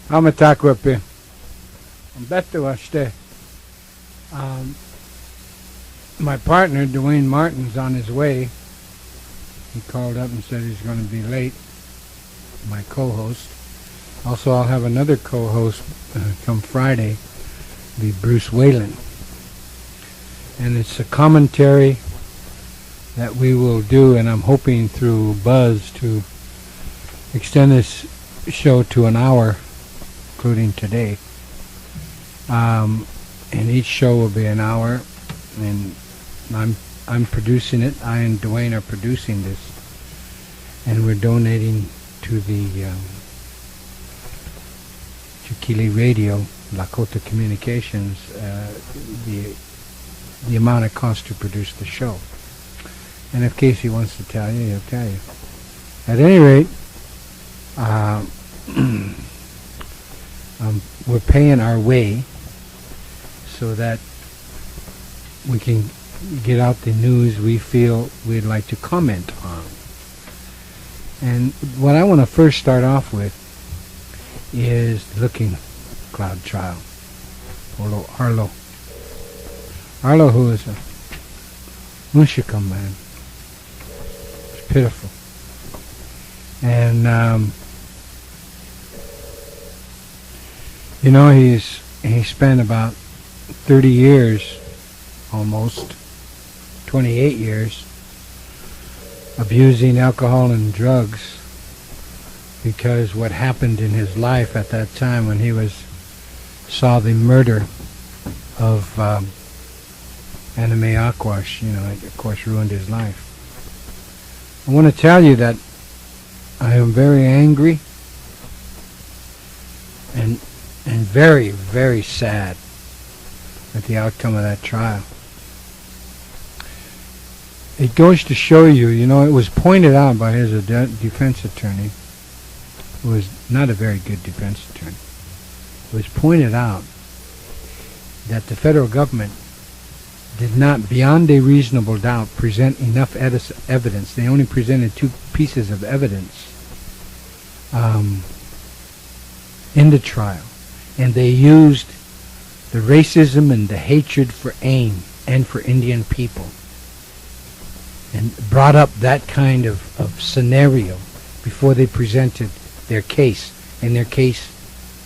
Amatakwepe. Beto Ashte. My partner, Dwayne Martin's on his way. He called up and said he's going to be late. My co-host. Also, I'll have another co-host come Friday, be Bruce Whalen. And it's a commentary that we will do, and I'm hoping through Buzz to extend this show to an hour, including today. And each show will be an hour, and I'm producing it. I and Dwayne are producing this, and we're donating to the to KILI Radio, Lakota Communications, the amount it costs to produce the show. And if Casey wants to tell you, he'll tell you. At any rate, we're paying our way so that we can get out the news we feel we'd like to comment on. And what I want to first start off with is the Looking Cloud trial. Arlo, who is a Mushika man. It's pitiful. And you know, he spent about 30 years, almost 28 years, abusing alcohol and drugs, because what happened in his life at that time when he saw the murder of Anime Aquash, you know, it of course ruined his life. I want to tell you that I am very angry and very, very sad at the outcome of that trial. It goes to show you, you know, it was pointed out by his defense attorney, who was not a very good defense attorney. It was pointed out that the federal government did not, beyond a reasonable doubt, present enough evidence. They only presented 2 pieces of evidence in the trial. And they used the racism and the hatred for AIM and for Indian people, and brought up that kind of scenario before they presented their case. And their case,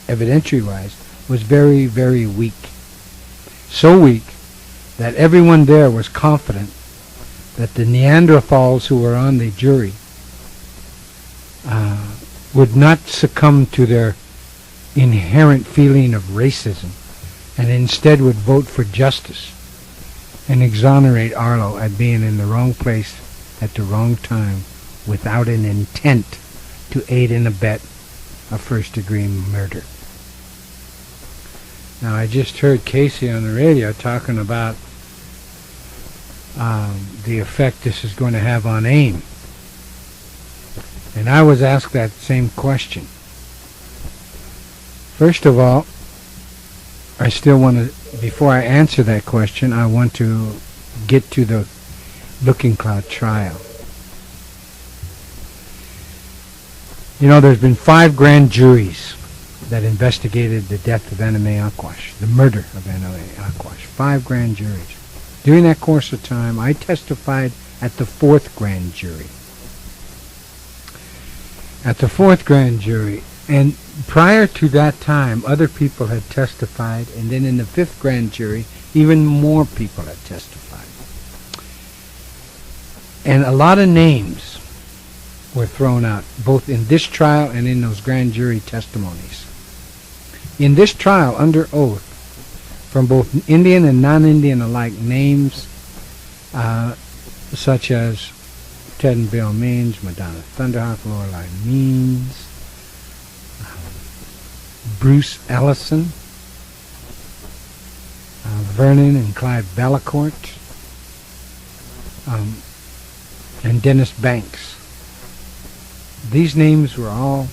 evidentiary-wise, was very, very weak. So weak that everyone there was confident that the Neanderthals who were on the jury would not succumb to their inherent feeling of racism, and instead would vote for justice and exonerate Arlo at being in the wrong place at the wrong time without an intent to aid and abet a first-degree murder. Now, I just heard Casey on the radio talking about the effect this is going to have on AIM. And I was asked that same question. First of all, I still want to, before I answer that question, I want to get to the Looking Cloud trial. You know, there's been 5 grand juries that investigated the death of Anime Aquash, the murder of Anime Aquash. 5 grand juries. During that course of time, I testified at the 4th grand jury. At the 4th grand jury. And prior to that time, other people had testified, and then in the 5th grand jury, even more people had testified. And a lot of names were thrown out, both in this trial and in those grand jury testimonies. In this trial, under oath, from both Indian and non-Indian alike, names such as Ted and Bill Means, Madonna Thunderhawk, Lorelei Means, Bruce Ellison, Vernon and Clive Bellacourt, and Dennis Banks. These names were all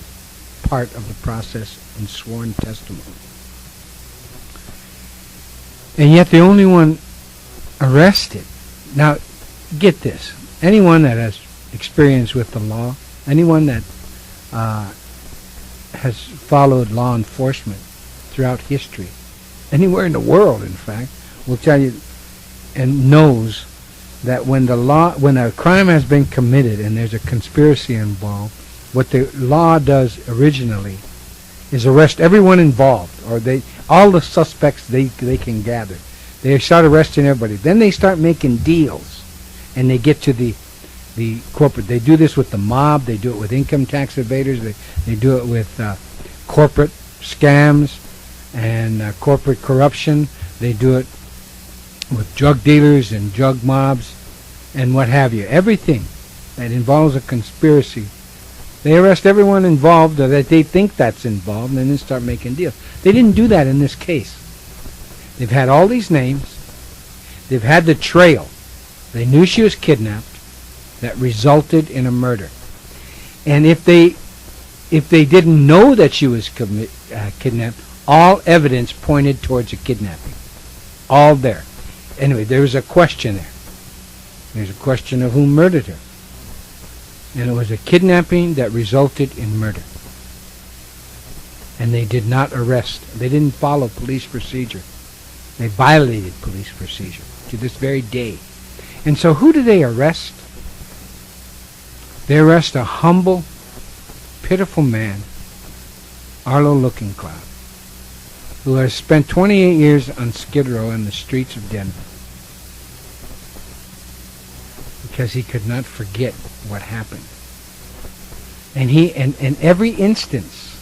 part of the process in sworn testimony. And yet the only one arrested. Now, get this. Anyone that has experience with the law, anyone that has followed law enforcement throughout history, anywhere in the world, in fact, will tell you and knows that when a crime has been committed and there's a conspiracy involved, what the law does originally is arrest everyone involved, or all the suspects they can gather. They start arresting everybody. Then they start making deals, and they get to the corporate. They do this with the mob. They do it with income tax evaders. They do it with corporate scams and corporate corruption. They do it with drug dealers and drug mobs and what have you. Everything that involves a conspiracy, they arrest everyone involved, or that they think that's involved, and then start making deals. They didn't do that in this case. They've had all these names. They've had the trail. They knew she was kidnapped. That resulted in a murder. And if they didn't know that she was kidnapped, all evidence pointed towards a kidnapping. All there. Anyway, there was a question there. There's a question of who murdered her. And it was a kidnapping that resulted in murder. And they did not arrest. They didn't follow police procedure. They violated police procedure to this very day. And so who do they arrest? They arrest a humble, pitiful man, Arlo Looking-Cloud, who has spent 28 years on Skid Row in the streets of Denver because he could not forget what happened. And in every instance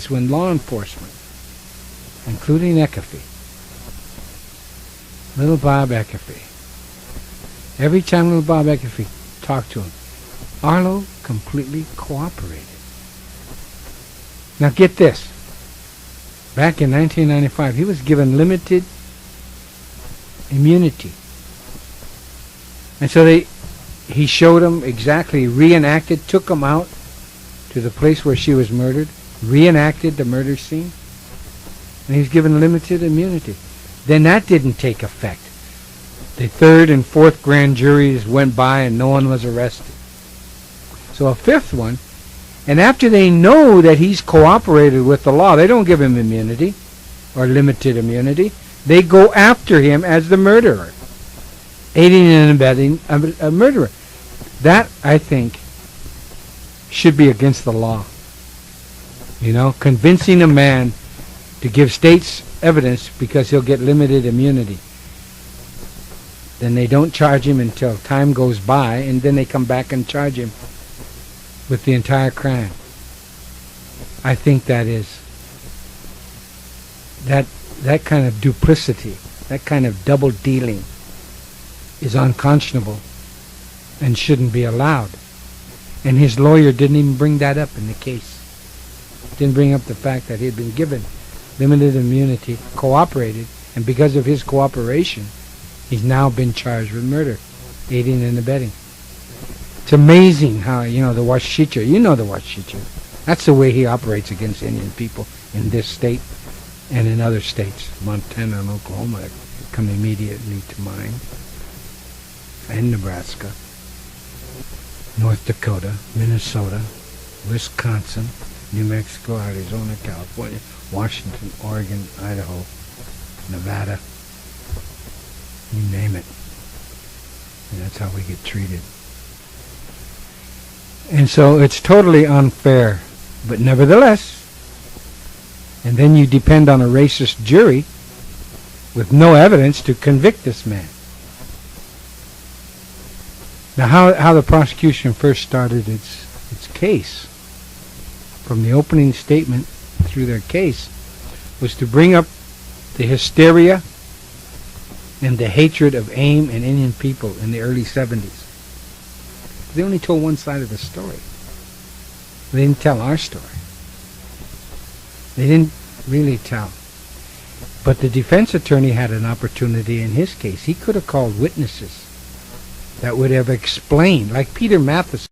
when law enforcement, including Eckerfe, little Bob Eckerfe, every time little Bob Eckerfe talked to him, Arlo completely cooperated. Now get this. Back in 1995, he was given limited immunity. And so he showed him exactly, reenacted, took him out to the place where she was murdered, reenacted the murder scene, and he was given limited immunity. Then that didn't take effect. The third and fourth grand juries went by and no one was arrested. So a fifth one, and after they know that he's cooperated with the law, they don't give him immunity or limited immunity. They go after him as the murderer, aiding and abetting a murderer. That, I think, should be against the law. You know, convincing a man to give state's evidence because he'll get limited immunity. Then they don't charge him until time goes by, and then they come back and charge him with the entire crime. I think that kind of duplicity, that kind of double dealing is unconscionable and shouldn't be allowed. And his lawyer didn't even bring that up in the case. Didn't bring up the fact that he had been given limited immunity, cooperated, and because of his cooperation, he's now been charged with murder, aiding and abetting. It's amazing how, the Washicha, the Washicha, that's the way he operates against Indian people in this state and in other states, Montana and Oklahoma, that come immediately to mind, and Nebraska, North Dakota, Minnesota, Wisconsin, New Mexico, Arizona, California, Washington, Oregon, Idaho, Nevada, you name it. And that's how we get treated. And so it's totally unfair. But nevertheless, and then you depend on a racist jury with no evidence to convict this man. Now how the prosecution first started its case, from the opening statement through their case, was to bring up the hysteria and the hatred of AIM and Indian people in the early 70s. They only told one side of the story. They didn't tell our story. They didn't really tell. But the defense attorney had an opportunity in his case. He could have called witnesses that would have explained, like Peter Matheson.